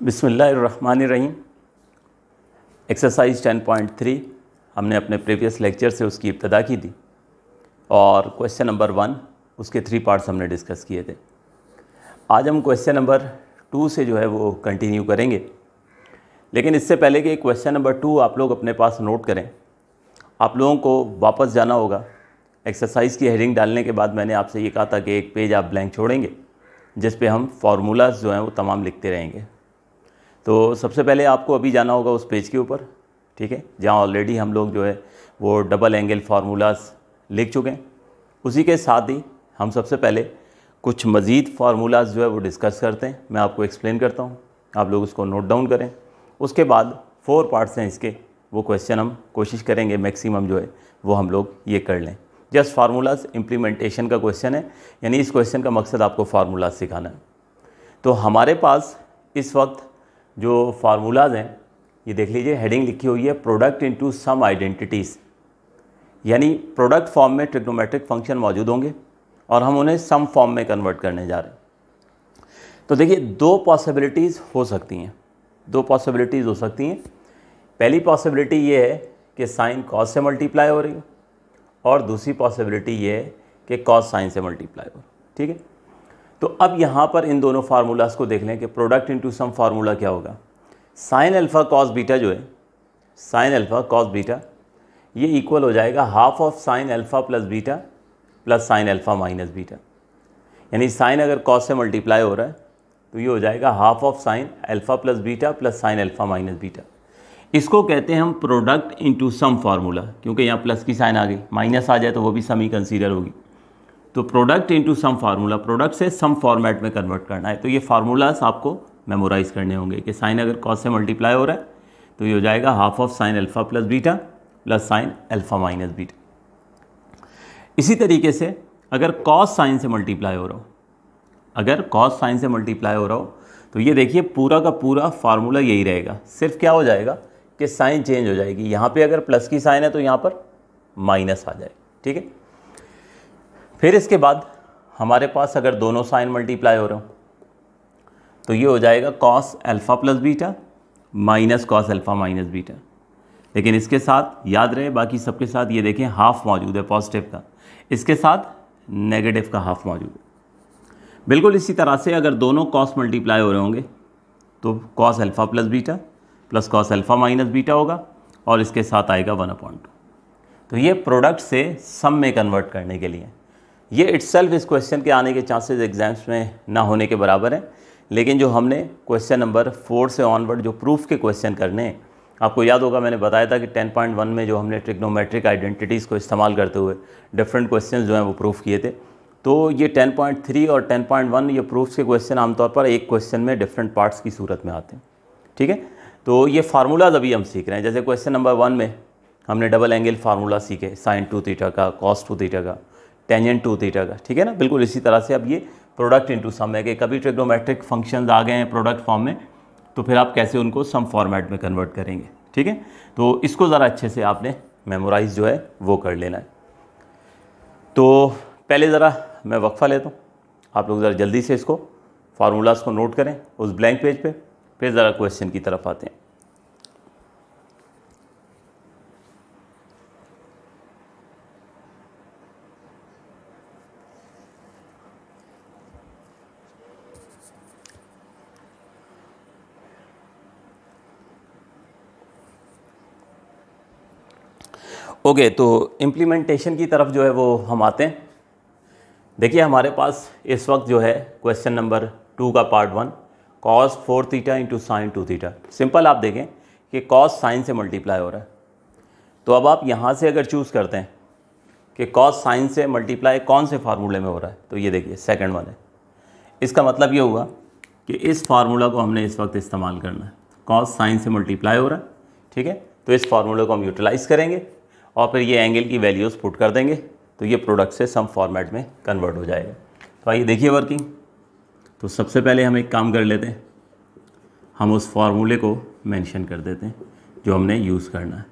बिस्मिल्लाहिर्रहमानिर्रहीम। एक्सरसाइज 10.3 हमने अपने प्रीवियस लेक्चर से उसकी इब्तदा की थी और क्वेश्चन नंबर 1 उसके 3 पार्ट्स हमने डिस्कस किए थे। आज हम क्वेश्चन नंबर 2 से जो है वो कंटिन्यू करेंगे, लेकिन इससे पहले कि क्वेश्चन नंबर 2 आप लोग अपने पास नोट करें, आप लोगों को वापस जाना होगा। एक्सरसाइज की हेडिंग डालने के बाद मैंने आपसे ये कहा था कि एक पेज आप ब्लैंक छोड़ेंगे जिस पे हम फार्मूलाज जो हैं वो तमाम लिखते रहेंगे। तो सबसे पहले आपको अभी जाना होगा उस पेज के ऊपर, ठीक है, जहाँ ऑलरेडी हम लोग जो है वो डबल एंगल फार्मूलाज लिख चुके हैं। उसी के साथ ही हम सबसे पहले कुछ मज़ीद फार्मूलाज जो है वो डिस्कस करते हैं। मैं आपको एक्सप्लेन करता हूँ, आप लोग उसको नोट डाउन करें। उसके बाद 4 पार्ट्स हैं इसके, वो क्वेश्चन हम कोशिश करेंगे मैक्सिमम जो है वो हम लोग ये कर लें। जस्ट फार्मूलाज इम्प्लीमेंटेशन का क्वेश्चन है, यानी इस क्वेश्चन का मकसद आपको फार्मूलाज सिखाना है। तो हमारे पास इस वक्त जो फार्मूलाज हैं, ये देख लीजिए, हेडिंग लिखी हुई है प्रोडक्ट इनटू सम आइडेंटिटीज़, यानी प्रोडक्ट फॉर्म में ट्रिग्नोमेट्रिक फंक्शन मौजूद होंगे और हम उन्हें सम फॉर्म में कन्वर्ट करने जा रहे हैं। तो देखिए, 2 पॉसिबिलिटीज़ हो सकती हैं, 2 पॉसिबिलिटीज़ हो सकती हैं। पहली पॉसिबिलिटी ये है कि साइन कॉस से मल्टीप्लाई हो रही है और दूसरी पॉसिबिलिटी ये है कि कॉस साइन से मल्टीप्लाई हो, ठीक है। तो अब यहाँ पर इन दोनों फार्मूलाज को देख लें कि प्रोडक्ट इनटू सम फार्मूला क्या होगा। साइन अल्फ़ा कॉस बीटा जो है, साइन अल्फ़ा कॉस बीटा, ये इक्वल हो जाएगा half of sine alpha plus beta plus sine alpha minus beta. यानी साइन अगर कॉस से मल्टीप्लाई हो रहा है तो ये हो जाएगा half of sine alpha plus beta plus sine alpha minus beta. इसको कहते हैं हम प्रोडक्ट इनटू सम फार्मूला, क्योंकि यहाँ प्लस की साइन आ गई, माइनस आ जाए तो वो भी सम ही कंसीडर होगी। तो product into some formula, product से सम फॉर्मेट में कन्वर्ट करना है। तो ये फार्मूलाज आपको मेमोराइज़ करने होंगे कि साइन अगर कॉस से मल्टीप्लाई हो रहा है तो ये हो जाएगा half of sine alpha plus beta plus sine alpha minus beta. इसी तरीके से अगर कॉस साइन से मल्टीप्लाई हो रहा हो, अगर कॉस साइन से मल्टीप्लाई हो रहा हो तो ये देखिए पूरा का पूरा फार्मूला यही रहेगा। सिर्फ क्या हो जाएगा कि साइन चेंज हो जाएगी, यहाँ पे अगर प्लस की साइन है तो यहाँ पर माइनस आ जाएगी, ठीक है। फिर इसके बाद हमारे पास अगर दोनों साइन मल्टीप्लाई हो रहे हो तो ये हो जाएगा cos alpha plus beta minus cos alpha minus beta. लेकिन इसके साथ याद रहे, बाकी सबके साथ ये देखें हाफ मौजूद है पॉजिटिव का, इसके साथ नेगेटिव का हाफ मौजूद है। बिल्कुल इसी तरह से अगर दोनों कॉस मल्टीप्लाई हो रहे होंगे तो cos alpha plus beta plus cos alpha minus beta होगा और इसके साथ आएगा 1/2। तो ये प्रोडक्ट से सम में कन्वर्ट करने के लिए, ये इट्सेल्फ इस क्वेश्चन के आने के चांसेस एग्जाम्स में ना होने के बराबर हैं। लेकिन जो हमने क्वेश्चन नंबर 4 से ऑनवर्ड जो प्रूफ के क्वेश्चन करने हैं, आपको याद होगा मैंने बताया था कि 10.1 में जो हमने ट्रिग्नोमेट्रिक आइडेंटिटीज़ को इस्तेमाल करते हुए डिफरेंट क्वेश्चन जो हैं वो प्रूफ किए थे। तो ये 10.3 और 10.1 ये प्रूफ्स के क्वेश्चन आमतौर पर एक क्वेश्चन में डिफरेंट पार्ट्स की सूरत में आते हैं, ठीक है। तो ये फार्मूलाज अभी हम सीख रहे हैं। जैसे क्वेश्चन नंबर 1 में हमने डबल एंगल फार्मूला सीखे, साइन 2 थीटा का, कॉस 2 थीटा का, टेंजेंट 2 थीटा का, ठीक है ना। बिल्कुल इसी तरह से अब ये प्रोडक्ट इनटू सम है कि कभी ट्रिग्नोमेट्रिक फंक्शंस आ गए हैं प्रोडक्ट फॉर्म में तो फिर आप कैसे उनको सम फॉर्मेट में कन्वर्ट करेंगे, ठीक है। तो इसको ज़रा अच्छे से आपने मेमोराइज जो है वो कर लेना है। तो पहले ज़रा मैं वक्फा लेता हूँ, आप लोग ज़रा जल्दी से इसको फार्मूलाज को नोट करें उस ब्लैंक पेज पे, फिर ज़रा क्वेश्चन की तरफ आते हैं। ओके, तो इम्प्लीमेंटेशन की तरफ जो है वो हम आते हैं। देखिए हमारे पास इस वक्त जो है क्वेश्चन नंबर 2 का part 1 cos 4 theta into sine 2 theta. Simple आप देखें कि कॉस साइन से मल्टीप्लाई हो रहा है, तो अब आप यहाँ से अगर चूज़ करते हैं कि कॉस साइन से मल्टीप्लाई कौन से फार्मूले में हो रहा है, तो ये देखिए सेकंड वन है। इसका मतलब ये हुआ कि इस फार्मूला को हमने इस वक्त इस्तेमाल करना है। कॉस साइन से मल्टीप्लाई हो रहा है, ठीक है, तो इस फार्मूले को हम यूटिलाइज़ करेंगे और फिर ये एंगल की वैल्यूज़ पुट कर देंगे तो ये प्रोडक्ट से सम फॉर्मेट में कन्वर्ट हो जाएगा। तो आइए देखिए वर्किंग। तो सबसे पहले हम एक काम कर लेते हैं, हम उस फार्मूले को मेंशन कर देते हैं जो हमने यूज़ करना है।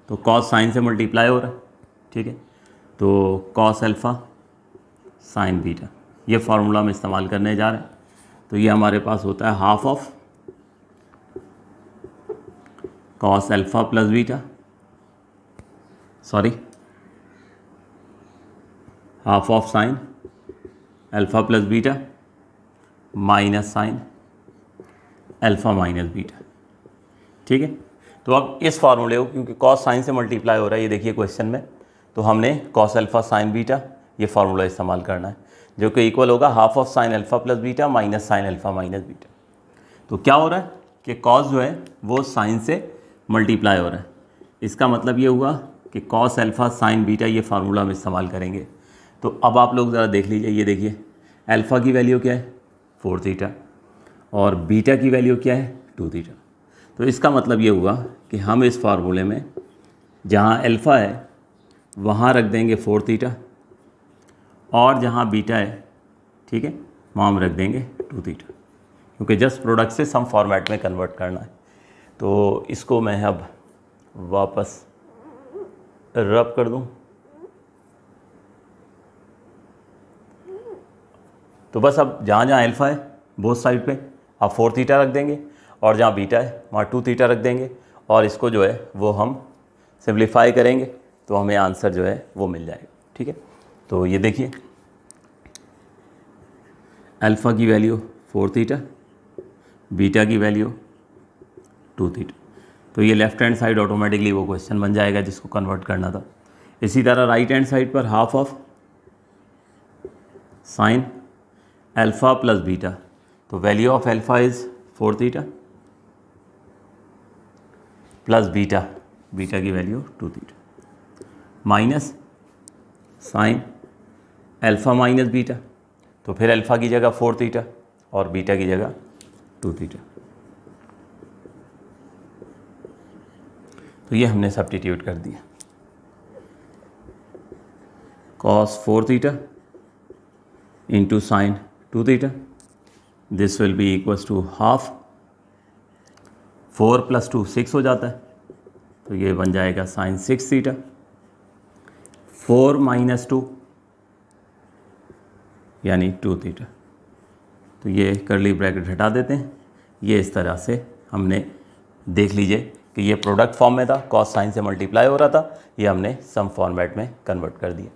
तो कॉस साइन से मल्टीप्लाई हो रहा है, ठीक है, तो कॉस अल्फ़ा साइन बीटा, ये फार्मूला हम इस्तेमाल करने जा रहे हैं। तो ये हमारे पास होता है half of cos alpha plus beta, sorry half of sine alpha plus beta minus sine alpha minus beta. ठीक है, तो अब इस फार्मूले को, क्योंकि कॉस साइन से मल्टीप्लाई हो रहा है ये देखिए क्वेश्चन में, तो हमने कॉस अल्फ़ा साइन बीटा ये फार्मूला इस्तेमाल करना है, जो कि इक्वल होगा half of sine alpha plus beta minus sine alpha minus beta. तो क्या हो रहा है कि कॉस जो है वो साइन से मल्टीप्लाई हो रहा है, इसका मतलब ये हुआ कि कॉस अल्फ़ा साइन बीटा ये फार्मूला हम इस्तेमाल करेंगे। तो अब आप लोग ज़रा देख लीजिए, ये देखिए अल्फ़ा की वैल्यू क्या है 4 थीटा और बीटा की वैल्यू क्या है 2 थीटा। तो इसका मतलब ये हुआ कि हम इस फार्मूले में जहाँ अल्फ़ा है वहाँ रख देंगे 4 थीटा और जहाँ बीटा है, ठीक है, वहाँ हम रख देंगे 2 थीटा, क्योंकि जस्ट प्रोडक्ट से सम फॉर्मेट में कन्वर्ट करना है। तो इसको मैं अब वापस रब कर दूं, तो बस अब जहाँ जहाँ अल्फ़ा है बोथ साइड पे आप 4 थीटा रख देंगे और जहाँ बीटा है वहाँ 2 थीटा रख देंगे और इसको जो है वो हम सिंप्लीफाई करेंगे तो हमें आंसर जो है वो मिल जाएगा। ठीक है, तो ये देखिए अल्फ़ा की वैल्यू 4 थीटा, बीटा की वैल्यू 2 थीटा, तो ये लेफ़्ट हैंड साइड ऑटोमेटिकली वो क्वेश्चन बन जाएगा जिसको कन्वर्ट करना था। इसी तरह राइट हैंड साइड पर half of sine alpha plus beta, तो value of alpha is 4 theta plus beta, beta की value 2 theta minus sine alpha minus beta, तो फिर अल्फ़ा की जगह 4 थीटा और बीटा की जगह 2 थीटा। तो ये हमने सब्स्टिट्यूट कर दिया, cos 4 theta into sine 2 theta, this will be equals to half, 4 + 2 6 हो जाता है, तो ये बन जाएगा साइन 6 थीटा, 4 - 2 यानी 2 थीटा। तो ये कर्ली ब्रैकेट हटा देते हैं। ये इस तरह से हमने देख लीजिए कि ये प्रोडक्ट फॉर्म में था, कॉस साइन से मल्टीप्लाई हो रहा था, ये हमने सम फॉर्मेट में कन्वर्ट कर दिया।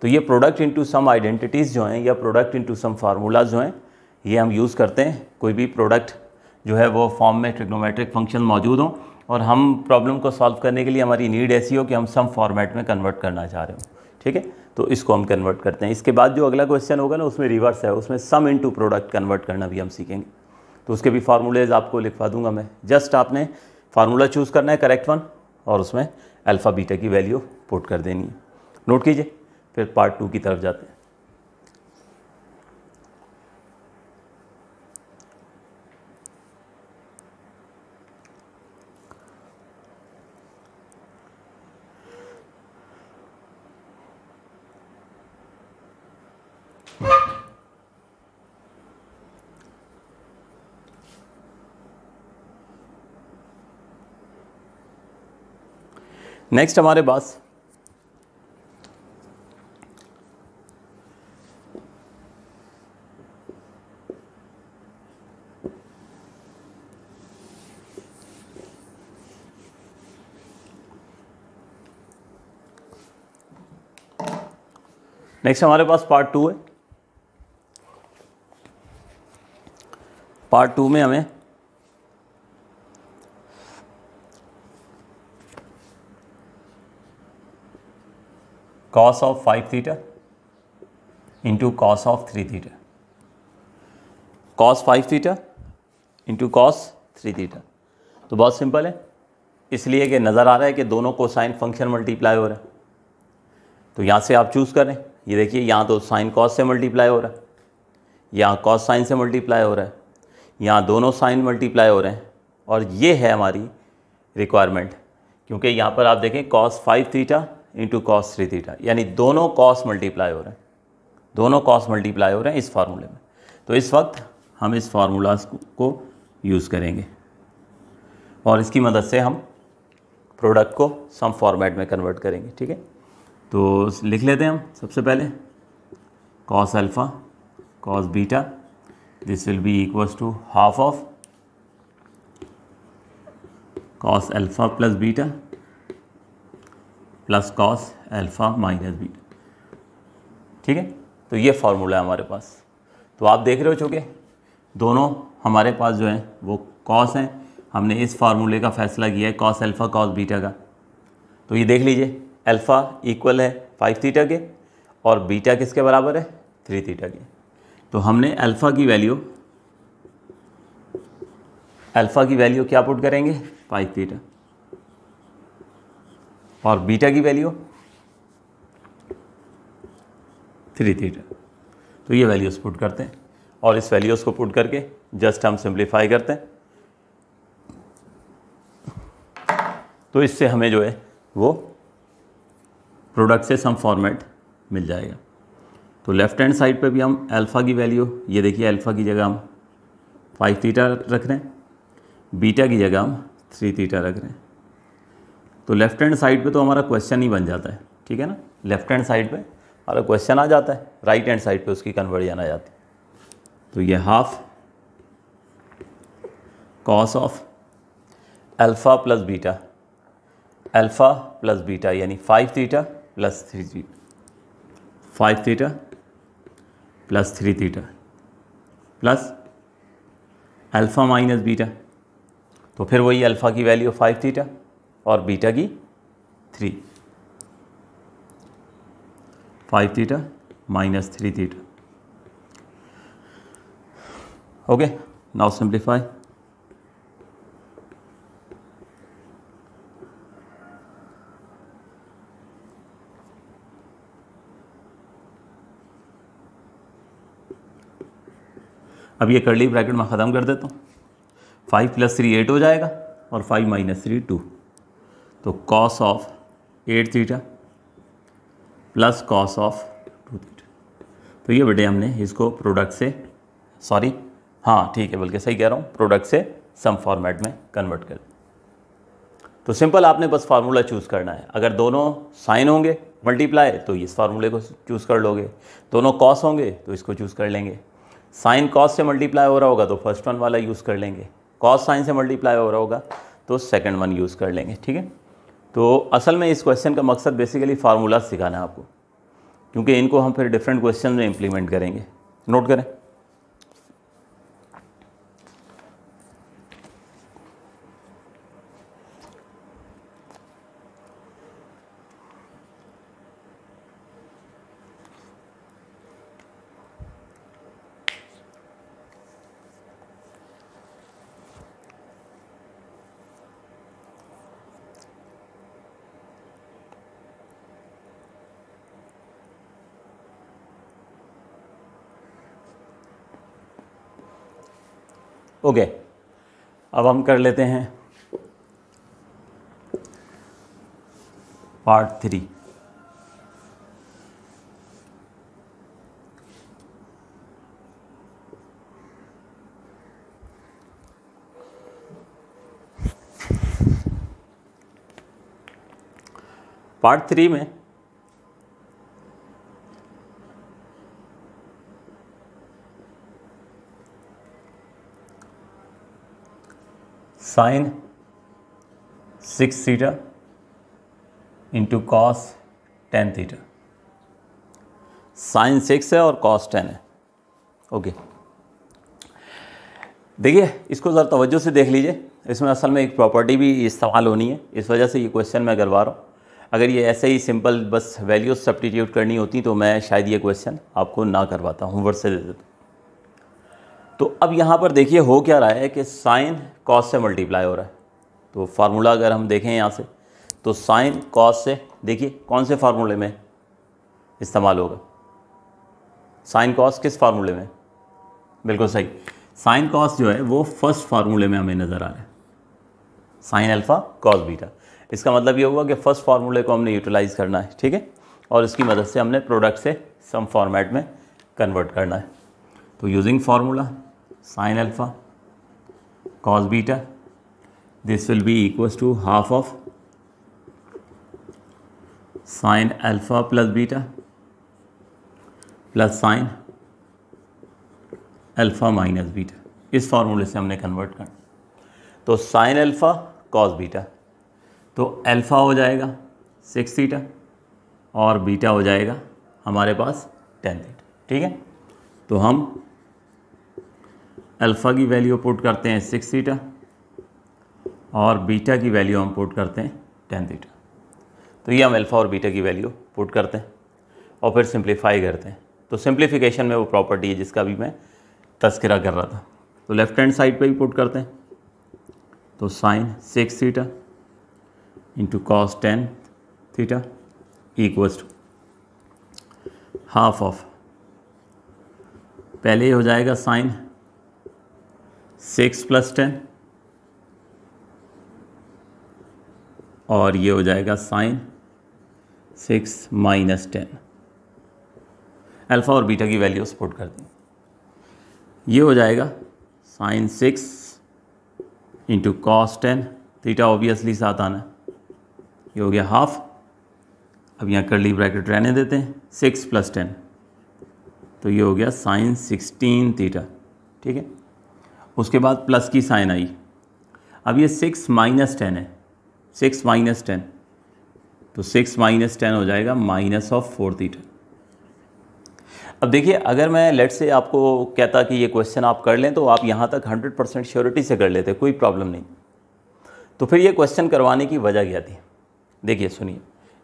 तो ये प्रोडक्ट इनटू सम आइडेंटिटीज़ जो हैं या प्रोडक्ट इनटू सम फार्मूलाज जो हैं ये हम यूज़ करते हैं कोई भी प्रोडक्ट जो है वो फॉर्म में ट्रिग्नोमेट्रिक फंक्शन मौजूद हों और हम प्रॉब्लम को सॉल्व करने के लिए हमारी नीड ऐसी हो कि हम सम फॉर्मेट में कन्वर्ट करना चाह रहे हो। ठीक है, तो इसको हम कन्वर्ट करते हैं। इसके बाद जो अगला क्वेश्चन होगा ना उसमें रिवर्स है, उसमें सम इनटू प्रोडक्ट कन्वर्ट करना भी हम सीखेंगे। तो उसके भी फार्मूलेज आपको लिखवा दूंगा मैं, जस्ट आपने फार्मूला चूज़ करना है करेक्ट वन और उसमें अल्फ़ा बीटा की वैल्यू पुट कर देनी है। नोट कीजिए, फिर पार्ट 2 की तरफ जाते हैं। नेक्स्ट हमारे पास पार्ट 2 है। पार्ट 2 में हमें cos of 5 theta into cos of 3 theta, cos 5 theta into cos 3 theta. तो बहुत सिंपल है, इसलिए कि नज़र आ रहा है कि दोनों कोसाइन फंक्शन मल्टीप्लाई हो रहा है। तो यहाँ से आप चूज़ करें, ये देखिए यहाँ तो साइन कॉस से मल्टीप्लाई हो रहा है, यहाँ कॉस साइन से मल्टीप्लाई हो रहा है, यहाँ दोनों साइन मल्टीप्लाई हो रहे हैं और ये है हमारी रिक्वायरमेंट, क्योंकि यहाँ पर आप देखें cos 5 theta into cos 3 theta, यानी दोनों कॉस मल्टीप्लाई हो रहे हैं, दोनों कॉस मल्टीप्लाई हो रहे हैं इस फार्मूले में। तो इस वक्त हम इस फार्मूलाज को यूज़ करेंगे और इसकी मदद से हम प्रोडक्ट को सम फॉर्मेट में कन्वर्ट करेंगे। ठीक है, तो लिख लेते हैं हम सबसे पहले cos alpha cos beta, this will be equals to half of cos alpha plus beta plus cos alpha minus beta. ठीक है, तो ये फार्मूला है हमारे पास। तो आप देख रहे हो चूँकि दोनों हमारे पास जो है वो कॉस हैं, हमने इस फार्मूले का फैसला किया है कॉस अल्फ़ा कॉस बीटा का। तो ये देख लीजिए, अल्फ़ा इक्वल है 5 थीटा के और बीटा किसके बराबर है 3 थीटा के। तो हमने अल्फ़ा की वैल्यू क्या पुट करेंगे 5 थीटा और बीटा की वैल्यू 3 थीटा। तो ये वैल्यूज़ पुट करते हैं और इस वैल्यूज़ को पुट करके जस्ट हम सिंप्लीफाई करते हैं। तो इससे हमें जो है वो प्रोडक्ट से सम फॉर्मेट मिल जाएगा। तो लेफ़्ट हैंड साइड पे भी हम अल्फ़ा की वैल्यू, ये देखिए अल्फ़ा की जगह हम 5 थीटा रख रहे हैं, बीटा की जगह हम 3 थीटा रख रहे हैं। तो लेफ़्ट हैंड साइड पे तो हमारा क्वेश्चन ही बन जाता है, ठीक है ना। लेफ़्ट हैंड साइड पे हमारा क्वेश्चन आ जाता है, राइट हैंड साइड पे उसकी कन्वर्जन आ जाती है। तो ये half cos of alpha plus beta यानी 5 theta plus 3 theta, 5 theta plus 3 theta plus alpha minus beta. तो फिर वही अल्फ़ा की वैल्यू 5 थीटा और बीटा की 3, 5 theta minus 3 theta. Okay, now simplify. अब ये कर्ली ब्रैकेट में ख़त्म कर देता हूँ। 5 + 3 8 हो जाएगा और 5 - 3 2। तो cos of 8 theta plus cos of 2 theta. तो ये बेटे हमने इसको प्रोडक्ट से, सॉरी हाँ ठीक है, बल्कि सही कह रहा हूँ, प्रोडक्ट से सम फॉर्मेट में कन्वर्ट कर। तो सिंपल आपने बस फार्मूला चूज़ करना है। अगर दोनों साइन होंगे मल्टीप्लाई तो इस फार्मूले को चूज़ कर लोगे, दोनों कॉस होंगे तो इसको चूज़ कर लेंगे। साइन कॉस से मल्टीप्लाई हो रहा होगा तो फर्स्ट वन वाला यूज़ कर लेंगे, कॉस साइन से मल्टीप्लाई हो रहा होगा तो सेकंड वन यूज़ कर लेंगे। ठीक है, तो असल में इस क्वेश्चन का मकसद बेसिकली फार्मूला सिखाना है आपको, क्योंकि इनको हम फिर डिफरेंट क्वेश्चन में इम्प्लीमेंट करेंगे। नोट करें। ओके, अब हम कर लेते हैं पार्ट 3। पार्ट 3 में sine 6 theta into cos 10 theta. Sine 6 है और कॉस 10 है। ओके, देखिए इसको ज़रा तवज्जो से देख लीजिए, इसमें असल में एक प्रॉपर्टी भी इस्तेमाल होनी है, इस वजह से ये क्वेश्चन मैं करवा रहा हूँ। अगर ये ऐसे ही सिंपल बस वैल्यूज सब्स्टिट्यूट करनी होती तो मैं शायद ये क्वेश्चन आपको ना करवाता, होमवर्क से दे देता। तो अब यहाँ पर देखिए हो क्या रहा है कि साइन कॉस से मल्टीप्लाई हो रहा है। तो फार्मूला अगर हम देखें यहाँ से तो साइन कॉस से, देखिए कौन से फार्मूले में इस्तेमाल होगा, साइन कॉस किस फार्मूले में, बिल्कुल सही, साइन कॉस जो है वो फर्स्ट फार्मूले में हमें नज़र आ रहा है, साइन अल्फ़ा कॉस बीटा। इसका मतलब ये हुआ कि फर्स्ट फार्मूले को हमने यूटिलाइज़ करना है, ठीक है, और इसकी मदद से हमने प्रोडक्ट से सम फॉर्मेट में कन्वर्ट करना है। तो using formula sine alpha cos beta, this will be equals to half of sine alpha plus beta plus sine alpha minus beta. इस फार्मूले से हमने कन्वर्ट करना। तो साइन अल्फ़ा कॉस बीटा। तो अल्फ़ा हो जाएगा 6 थीटा और बीटा हो जाएगा हमारे पास 10 थीटा। ठीक है, तो हम अल्फ़ा की वैल्यू पुट करते हैं 6 थीटा और बीटा की वैल्यू हम पुट करते हैं 10 थीटा। तो ये हम अल्फ़ा और बीटा की वैल्यू पुट करते हैं और फिर सिंप्लीफाई करते हैं। तो सिंप्लीफिकेशन में वो प्रॉपर्टी है जिसका भी मैं तस्करा कर रहा था। तो लेफ्ट हैंड साइड पे ही पुट करते हैं। तो sine 6 theta into cos 10 theta equals to half of, पहले ही हो जाएगा साइन 6 प्लस 10 और ये हो जाएगा साइन 6 माइनस 10। अल्फ़ा और बीटा की वैल्यूज पुट कर दी। ये हो जाएगा sine 6 into cos 10 theta obviously साथ आना है। ये हो गया हाफ। अब यहाँ कर्ली ब्रैकेट रहने देते हैं, 6 प्लस 10 तो ये हो गया साइन 16 थीटा। ठीक है, उसके बाद प्लस की साइन आई। अब ये 6 माइनस 10 है, 6 माइनस 10 तो 6 माइनस 10 हो जाएगा माइनस ऑफ 4 थीटा। अब देखिए, अगर मैं लेट से आपको कहता कि ये क्वेश्चन आप कर लें तो आप यहाँ तक 100% श्योरिटी से कर लेते, कोई प्रॉब्लम नहीं। तो फिर ये क्वेश्चन करवाने की वजह क्या थी? देखिए सुनिए,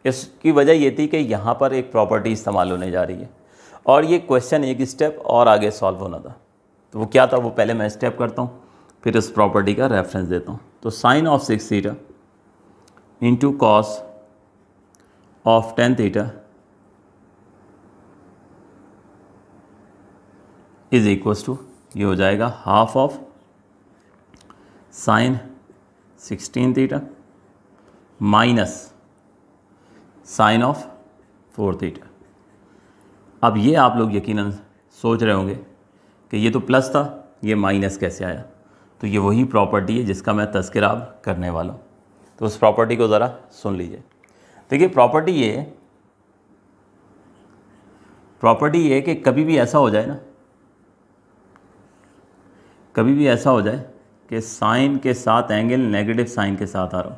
इसकी वजह ये थी कि यहाँ पर एक प्रॉपर्टी इस्तेमाल होने जा रही है और ये क्वेश्चन एक स्टेप और आगे सॉल्व होना था। तो वो क्या था, वो पहले मैं स्टेप करता हूँ फिर इस प्रॉपर्टी का रेफरेंस देता हूँ। तो sine of 6 theta into cos of 10 theta is equals to, ये हो जाएगा half of sine 16 theta minus sine of 4 theta. अब ये आप लोग यकीनन सोच रहे होंगे कि ये तो प्लस था, ये माइनस कैसे आया? तो ये वही प्रॉपर्टी है जिसका मैं तज़किरा अब करने वाला हूँ। तो उस प्रॉपर्टी को ज़रा सुन लीजिए। देखिए, प्रॉपर्टी ये है कि कभी भी ऐसा हो जाए ना, कभी भी ऐसा हो जाए कि साइन के साथ एंगल नेगेटिव साइन के साथ आ रहा हो,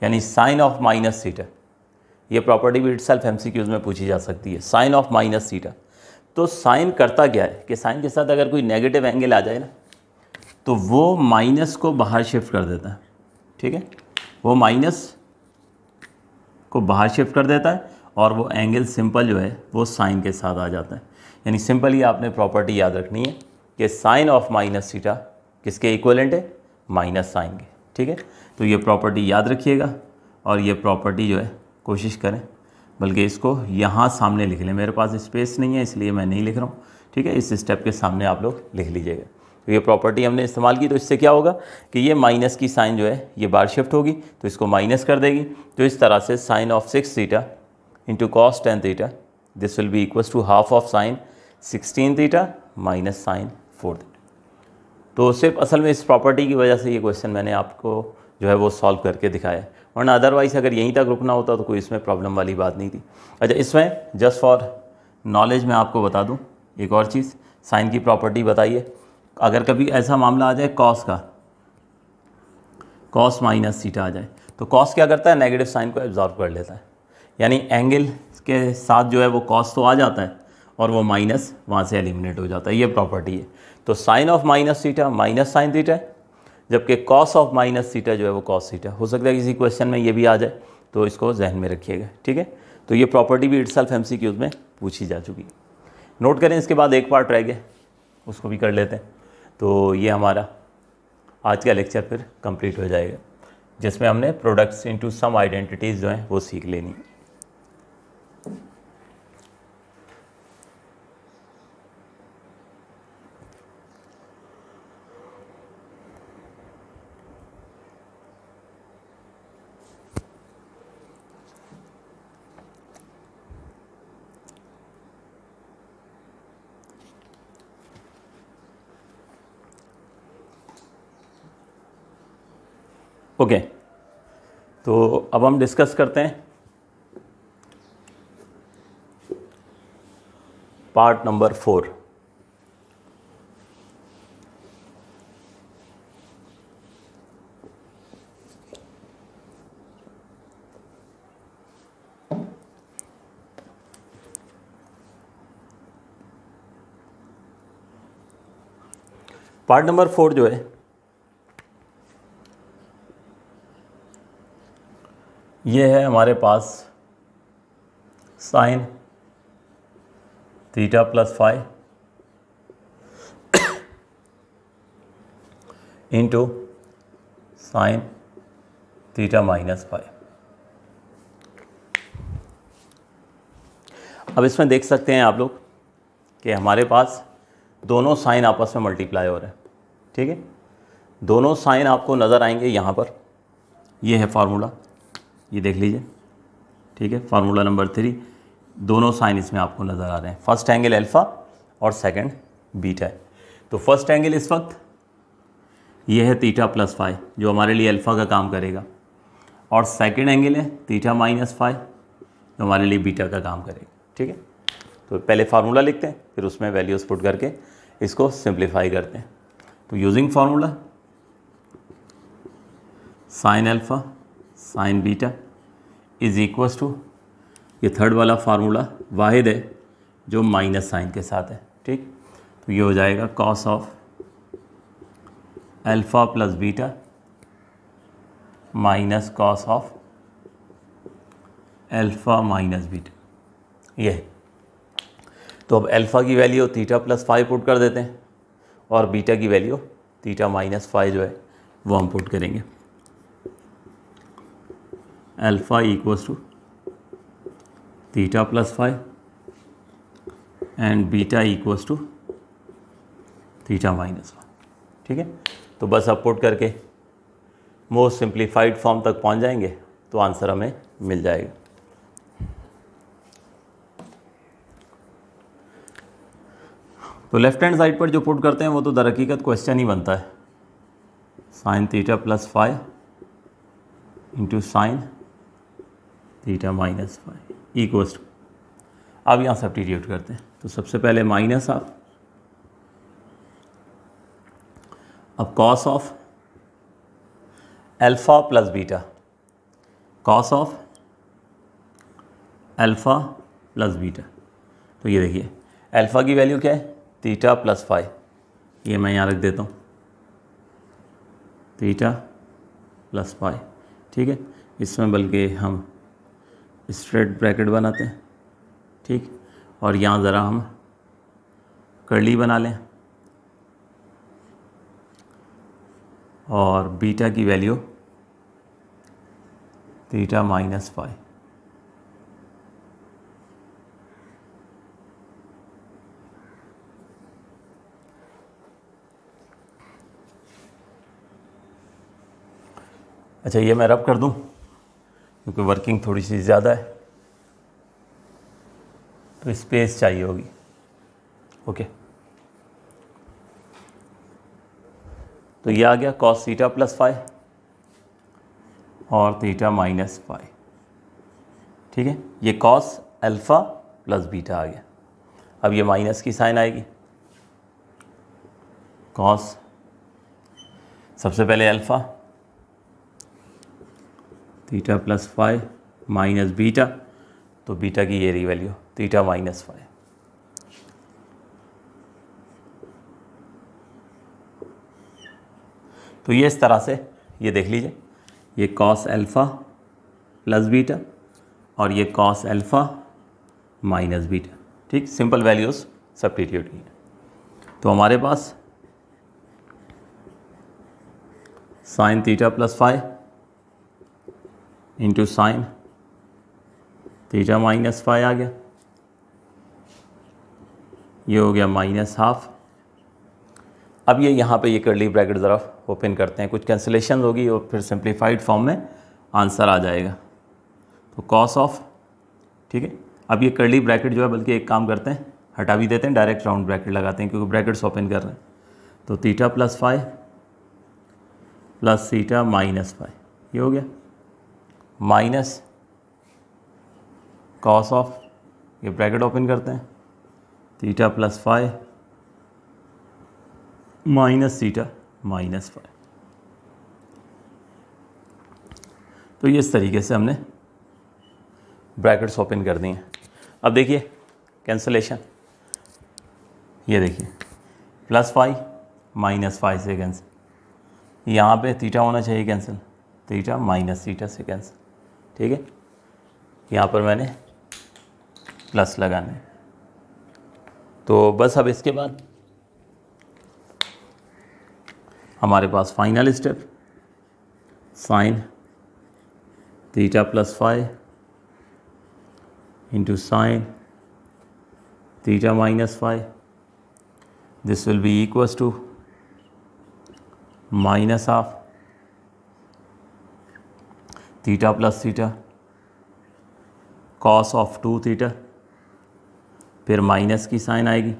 यानी साइन ऑफ माइनस थीटा। ये प्रॉपर्टी भी इटसेल्फ एमसीक्यूज में पूछी जा सकती है, साइन ऑफ माइनस थीटा। तो साइन करता क्या है कि साइन के साथ अगर कोई नेगेटिव एंगल आ जाए ना तो वो माइनस को बाहर शिफ्ट कर देता है। ठीक है, वो माइनस को बाहर शिफ्ट कर देता है और वो एंगल सिंपल जो है वो साइन के साथ आ जाता है। यानी सिंपल ही आपने प्रॉपर्टी याद रखनी है कि साइन ऑफ माइनस थीटा किसके इक्वलेंट है? माइनस साइन के। ठीक है, तो ये प्रॉपर्टी याद रखिएगा और ये प्रॉपर्टी जो है कोशिश करें, बल्कि इसको यहाँ सामने लिख लें। मेरे पास स्पेस नहीं है इसलिए मैं नहीं लिख रहा हूँ। ठीक है, इस स्टेप के सामने आप लोग लिख लीजिएगा। तो ये प्रॉपर्टी हमने इस्तेमाल की, तो इससे क्या होगा कि ये माइनस की साइन जो है ये बाहर शिफ्ट होगी तो इसको माइनस कर देगी। तो इस तरह से sine of 6 theta into cos 10 theta this will be equals to half of sine 16 theta minus sine 4 theta. तो सिर्फ असल में इस प्रॉपर्टी की वजह से ये क्वेश्चन मैंने आपको जो है वो सॉल्व करके दिखाया है, वरना अदरवाइज़ अगर यहीं तक रुकना होता तो कोई इसमें प्रॉब्लम वाली बात नहीं थी। अच्छा, इसमें जस्ट फॉर नॉलेज मैं आपको बता दूं एक और चीज़, साइन की प्रॉपर्टी बताइए। अगर कभी ऐसा मामला आ जाए कॉस का, कॉस माइनस थीटा आ जाए तो कॉस क्या करता है? नेगेटिव साइन को एब्जॉर्ब कर लेता है, यानी एंगल के साथ जो है वो कॉस तो आ जाता है और वो माइनस वहाँ से एलिमिनेट हो जाता है। ये प्रॉपर्टी है। तो sine of minus theta minus sine theta है, जबकि कॉस ऑफ माइनस थीटा जो है वो कॉस थीटा। हो सकता है किसी क्वेश्चन में ये भी आ जाए, तो इसको जहन में रखिएगा। ठीक है, तो ये प्रॉपर्टी भी इटसेल्फ एमसीक्यूज में पूछी जा चुकी है। नोट करें, इसके बाद एक पार्ट रह गया, उसको भी कर लेते हैं। तो ये हमारा आज का लेक्चर फिर कंप्लीट हो जाएगा, जिसमें हमने प्रोडक्ट्स इनटू सम आइडेंटिटीज़ जो हैं वो सीख लेनी है। ओके, तो अब हम डिस्कस करते हैं पार्ट नंबर 4। पार्ट नंबर 4 जो है ये है हमारे पास sine theta plus five into sine theta minus five. अब इसमें देख सकते हैं आप लोग कि हमारे पास दोनों साइन आपस में मल्टीप्लाई हो रहे हैं, ठीक है। दोनों साइन आपको नज़र आएंगे यहाँ पर, ये है फार्मूला, ये देख लीजिए, ठीक है। फार्मूला नंबर 3, दोनों साइन इसमें आपको नज़र आ रहे हैं। फर्स्ट एंगल अल्फ़ा और सेकंड बीटा है। तो फर्स्ट एंगल इस वक्त ये है थीटा प्लस फाइव जो हमारे लिए अल्फ़ा का काम करेगा, और सेकंड एंगल है थीटा माइनस फाइव जो हमारे लिए बीटा का काम करेगा, ठीक है। तो पहले फार्मूला लिखते हैं, फिर उसमें वैल्यूज़ पुट करके इसको सिंप्लीफाई करते हैं। तो using formula sine alpha sine beta is equals to, ये थर्ड वाला फार्मूला वाहिद है जो माइनस साइन के साथ है, ठीक। तो ये हो जाएगा cos of alpha plus beta minus cos of alpha minus beta, ये है। तो अब अल्फ़ा की value theta plus five put कर देते हैं और बीटा की वैल्यू थीटा माइनस फाइव जो है वो हम पुट करेंगे। Alpha equals to theta plus five and beta equals to theta minus five, ठीक है। तो बस अब पुट करके मोस्ट सिंप्लीफाइड फॉर्म तक पहुंच जाएंगे तो आंसर हमें मिल जाएगा। तो लेफ्ट हैंड साइड पर जो पुट करते हैं वो तो दर हकीकत क्वेश्चन ही बनता है, sine theta plus five into sine theta minus five equals to, अब यहाँ सब्स्टिट्यूट करते हैं। तो सबसे पहले माइनस ऑफ, अब cos of alpha plus beta, cos of alpha plus beta. तो ये देखिए अल्फ़ा की वैल्यू क्या है, थीटा प्लस फाइव, ये मैं यहाँ रख देता हूँ थीटा प्लस फाइव, ठीक है। इसमें बल्कि हम स्ट्रेट ब्रैकेट बनाते हैं, ठीक, और यहाँ ज़रा हम कर्ली बना लें, और बीटा की वैल्यू थीटा माइनस फाइव। अच्छा, ये मैं रब कर दूं क्योंकि वर्किंग थोड़ी सी ज़्यादा है तो स्पेस चाहिए होगी, ओके। तो ये आ गया कॉस थीटा प्लस फाइव और थीटा माइनस फाइव, ठीक है। ये कॉस अल्फ़ा प्लस बीटा आ गया। अब ये माइनस की साइन आएगी, कॉस सबसे पहले alpha theta plus five minus beta, तो बीटा की ये रही वैल्यू थीटा माइनस फाइव। तो ये इस तरह से ये देख लीजिए, ये कॉस अल्फ़ा प्लस बीटा और ये कॉस अल्फ़ा माइनस बीटा, ठीक। सिंपल वैल्यूज़ सब्स्टिट्यूट की। तो हमारे पास sine theta plus five into sine theta minus five आ गया, ये हो गया माइनस हाफ। अब ये यहाँ पे ये कर्ली ब्रैकेट ज़रा ओपन करते हैं, कुछ कैंसिलेशन होगी और फिर सिंप्लीफाइड फॉर्म में आंसर आ जाएगा। तो कॉस ऑफ, ठीक है। अब ये कर्ली ब्रैकेट जो है बल्कि एक काम करते हैं हटा भी देते हैं, डायरेक्ट राउंड ब्रैकेट लगाते हैं क्योंकि ब्रैकेट्स ओपन कर रहे हैं। तो theta plus five plus theta minus five, ये हो गया माइनस कॉस ऑफ, ये ब्रैकेट ओपन करते हैं, theta plus five minus theta minus five. तो ये इस तरीके से हमने ब्रैकेट्स ओपन कर दिए हैं। अब देखिए कैंसलेशन, ये देखिए प्लस फाइव -5 से कैंसिल, यहाँ पे थीटा होना चाहिए कैंसिल, थीटा माइनस थीटा से कैंसिल, ठीक है। यहाँ पर मैंने प्लस लगाना है। तो बस अब इसके बाद हमारे पास final step, sine theta plus 5 into sine theta minus 5, this will be equals to minus half theta plus theta cos of 2 theta, फिर माइनस की साइन आएगी,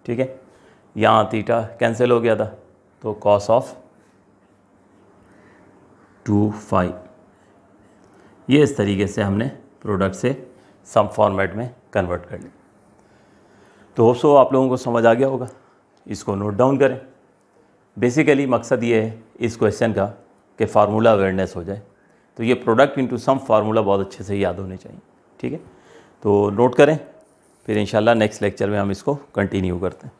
ठीक है। यहाँ थीटा कैंसिल हो गया था तो cos of 2 5। ये इस तरीके से हमने प्रोडक्ट से सम फॉर्मेट में कन्वर्ट कर लिया। तो होप सो आप लोगों को समझ आ गया होगा, इसको नोट डाउन करें। बेसिकली मकसद ये है इस क्वेश्चन का कि फार्मूला अवेयरनेस हो जाए, तो ये प्रोडक्ट इनटू सम फार्मूला बहुत अच्छे से याद होने चाहिए, ठीक है। तो नोट करें, फिर इंशाल्लाह नेक्स्ट लेक्चर में हम इसको कंटिन्यू करते हैं।